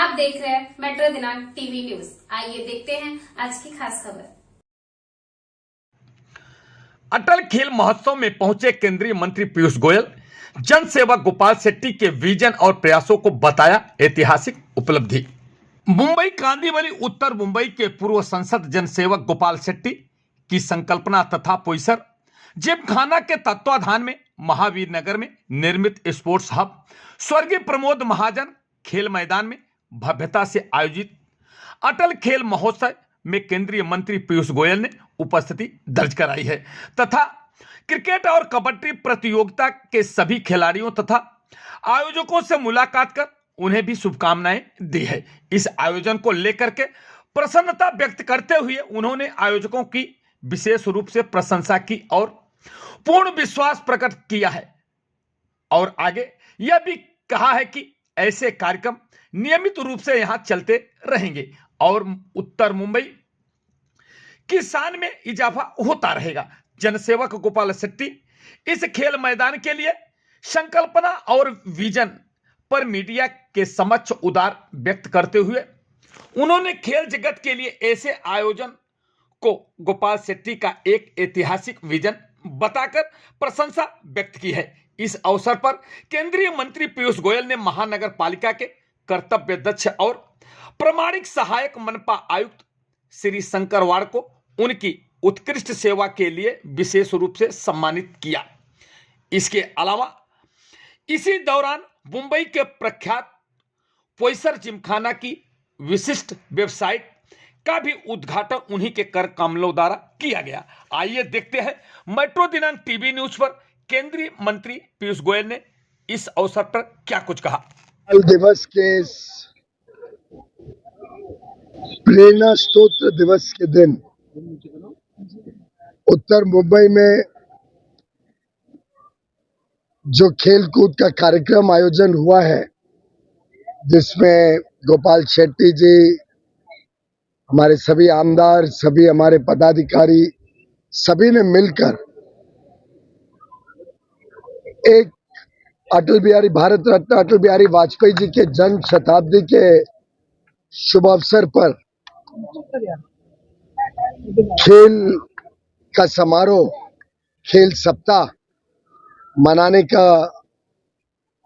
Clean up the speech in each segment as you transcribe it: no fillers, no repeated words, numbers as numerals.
आप देख रहे हैं मेट्रो दिनांक टीवी न्यूज। आइए देखते हैं आज की खास खबर। अटल खेल महोत्सव में पहुंचे केंद्रीय मंत्री पीयूष गोयल। जन सेवक गोपाल शेट्टी के विजन और प्रयासों को बताया ऐतिहासिक उपलब्धि। मुंबई कांदिवली उत्तर मुंबई के पूर्व सांसद जनसेवक गोपाल शेट्टी की संकल्पना तथा परिसर जिमखाना के तत्वाधान में महावीर नगर में निर्मित स्पोर्ट्स हब स्वर्गीय प्रमोद महाजन खेल मैदान में भव्यता से आयोजित अटल खेल महोत्सव में केंद्रीय मंत्री पीयूष गोयल ने उपस्थिति दर्ज कराई है तथा क्रिकेट और कबड्डी प्रतियोगिता के सभी खिलाड़ियों तथा आयोजकों से मुलाकात कर उन्हें भी शुभकामनाएं दी है। इस आयोजन को लेकर के प्रसन्नता व्यक्त करते हुए उन्होंने आयोजकों की विशेष रूप से प्रशंसा की और पूर्ण विश्वास प्रकट किया है और आगे यह भी कहा है कि ऐसे कार्यक्रम नियमित रूप से यहां चलते रहेंगे और उत्तर मुंबई की शान में इजाफा होता रहेगा। जनसेवक गोपाल शेट्टी इस खेल मैदान के लिए संकल्पना और विजन पर मीडिया के समक्ष उदार व्यक्त करते हुए उन्होंने खेल जगत के लिए ऐसे आयोजन को गोपाल शेट्टी का एक ऐतिहासिक विजन बताकर प्रशंसा व्यक्त की है। इस अवसर पर केंद्रीय मंत्री पीयूष गोयल ने महानगर पालिका के कर्तव्य दक्ष और प्रामाणिक सहायक मनपा आयुक्त श्री शंकरवाड़ को उनकी उत्कृष्ट सेवा के लिए विशेष रूप से सम्मानित किया। इसके अलावा इसी दौरान मुंबई के प्रख्यात पोइसर जिमखाना की विशिष्ट वेबसाइट का भी उद्घाटन उन्हीं के कर कमलों द्वारा किया गया। आइए देखते हैं मेट्रो दिनांक टीवी न्यूज पर केंद्रीय मंत्री पीयूष गोयल ने इस अवसर पर क्या कुछ कहा। बाल दिवस के प्रेरणा स्तोत्र दिवस के दिन उत्तर मुंबई में जो खेल कूद का कार्यक्रम आयोजन हुआ है, जिसमें गोपाल शेट्टी जी, हमारे सभी आमदार, सभी हमारे पदाधिकारी, सभी ने मिलकर एक भारत रत्न अटल बिहारी वाजपेयी जी के जन्म शताब्दी के शुभ अवसर पर खेल का समारोह, खेल सप्ताह मनाने का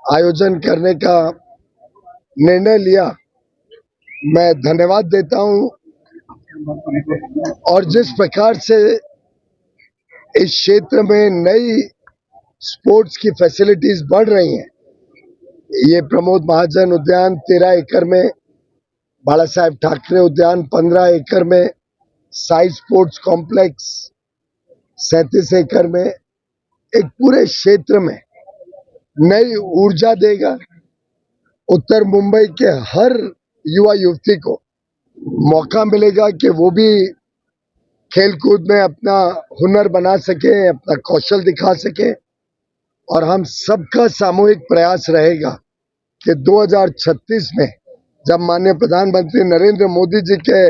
आयोजन करने का निर्णय लिया। मैं धन्यवाद देता हूं और जिस प्रकार से इस क्षेत्र में नई स्पोर्ट्स की फैसिलिटीज बढ़ रही हैं, ये प्रमोद महाजन उद्यान 13 एकड़ में, बाला साहेब ठाकरे उद्यान 15 एकड़ में, साई स्पोर्ट्स कॉम्प्लेक्स 37 एकड़ में, एक पूरे क्षेत्र में नई ऊर्जा देगा। उत्तर मुंबई के हर युवा युवती को मौका मिलेगा कि वो भी खेलकूद में अपना हुनर बना सके, अपना कौशल दिखा सके और हम सबका सामूहिक प्रयास रहेगा कि 2036 में जब माननीय प्रधानमंत्री नरेंद्र मोदी जी के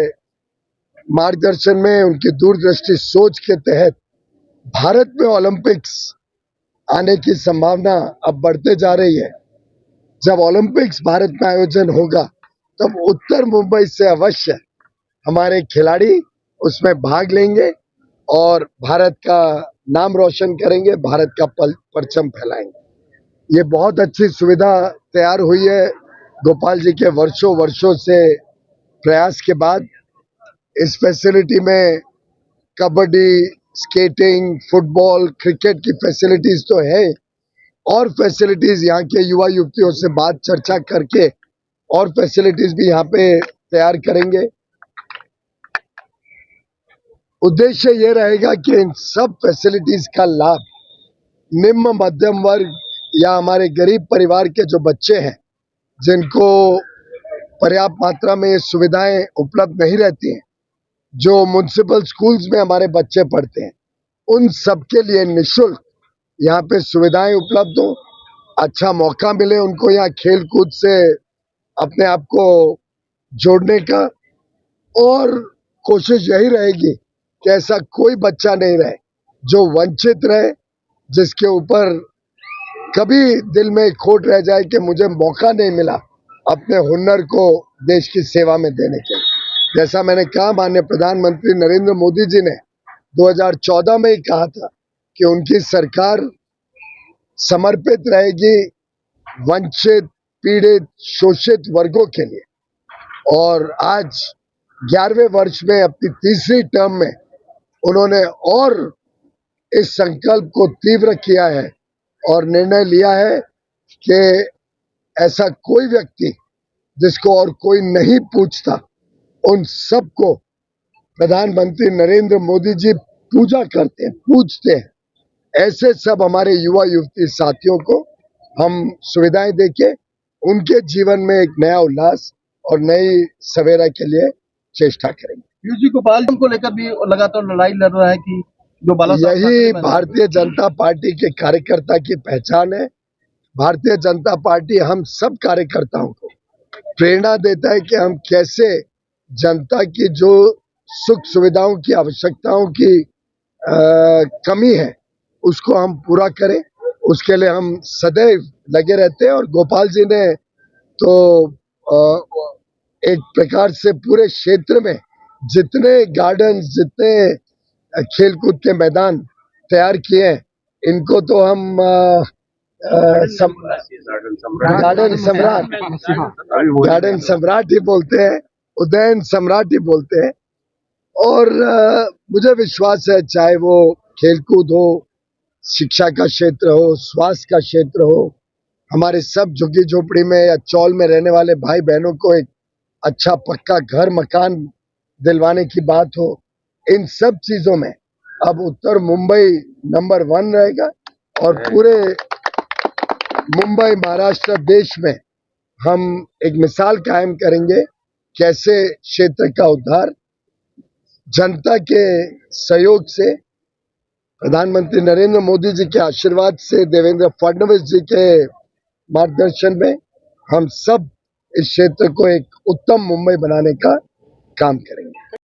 मार्गदर्शन में, उनकी दूरदृष्टि सोच के तहत भारत में ओलंपिक्स आने की संभावना अब बढ़ते जा रही है। जब ओलंपिक्स भारत में आयोजन होगा तब उत्तर मुंबई से अवश्य हमारे खिलाड़ी उसमें भाग लेंगे और भारत का नाम रोशन करेंगे, भारत का परचम फैलाएंगे। ये बहुत अच्छी सुविधा तैयार हुई है गोपाल जी के वर्षों से प्रयास के बाद। इस फैसिलिटी में कबड्डी, स्केटिंग, फुटबॉल, क्रिकेट की फैसिलिटीज तो है और फैसिलिटीज यहाँ के युवा युवतियों से बात चर्चा करके और फैसिलिटीज भी यहाँ पे तैयार करेंगे। उद्देश्य ये रहेगा कि इन सब फैसिलिटीज का लाभ निम्न मध्यम वर्ग या हमारे गरीब परिवार के जो बच्चे हैं, जिनको पर्याप्त मात्रा में ये सुविधाएं उपलब्ध नहीं रहती हैं, जो म्युनिसिपल स्कूल्स में हमारे बच्चे पढ़ते हैं, उन सब के लिए निःशुल्क यहाँ पे सुविधाएं उपलब्ध हो, अच्छा मौका मिले उनको यहाँ खेल कूद से अपने आप को जोड़ने का। और कोशिश यही रहेगी कि ऐसा कोई बच्चा नहीं रहे जो वंचित रहे, जिसके ऊपर कभी दिल में खोट रह जाए कि मुझे मौका नहीं मिला अपने हुनर को देश की सेवा में देने के लिए। जैसा मैंने कहा, माननीय प्रधानमंत्री नरेंद्र मोदी जी ने 2014 में ही कहा था कि उनकी सरकार समर्पित रहेगी वंचित, पीड़ित, शोषित वर्गों के लिए। और आज 11वें वर्ष में अपनी तीसरी टर्म में उन्होंने और इस संकल्प को तीव्र किया है और निर्णय लिया है कि ऐसा कोई व्यक्ति जिसको और कोई नहीं पूछता, उन सबको प्रधानमंत्री नरेंद्र मोदी जी पूजा करते हैं, पूछते हैं। ऐसे सब हमारे युवा युवती साथियों को हम सुविधाएं देके उनके जीवन में एक नया उल्लास और नई सवेरा के लिए चेष्टा करेंगे। पीयूष जी, गोपाल जी को लेकर भी लगातार लड़ाई लड़ रहा है कि जो बाला साहब यही ठाकरे भारतीय जनता पार्टी के कार्यकर्ता की पहचान है। भारतीय जनता पार्टी हम सब कार्यकर्ताओं को प्रेरणा देता है कि हम कैसे जनता की जो सुख सुविधाओं की आवश्यकताओं की कमी है उसको हम पूरा करें। उसके लिए हम सदैव लगे रहते हैं। और गोपाल जी ने तो एक प्रकार से पूरे क्षेत्र में जितने गार्डन, जितने खेलकूद के मैदान तैयार किए हैं, इनको तो हम गार्डन सम्राट ही बोलते हैं, उद्यान सम्राट ही बोलते हैं। और मुझे विश्वास है, चाहे वो खेलकूद हो, शिक्षा का क्षेत्र हो, स्वास्थ्य का क्षेत्र हो, हमारे सब झुग्गी झोपड़ी में या चौल में रहने वाले भाई बहनों को एक अच्छा पक्का घर मकान दिलवाने की बात हो, इन सब चीजों में अब उत्तर मुंबई नंबर 1 रहेगा। और पूरे मुंबई, महाराष्ट्र, देश में हम एक मिसाल कायम करेंगे कैसे क्षेत्र का उद्धार जनता के सहयोग से, प्रधानमंत्री नरेंद्र मोदी जी के आशीर्वाद से, देवेंद्र फडणवीस जी के मार्गदर्शन में हम सब इस क्षेत्र को एक उत्तम मुंबई बनाने का काम करेंगे।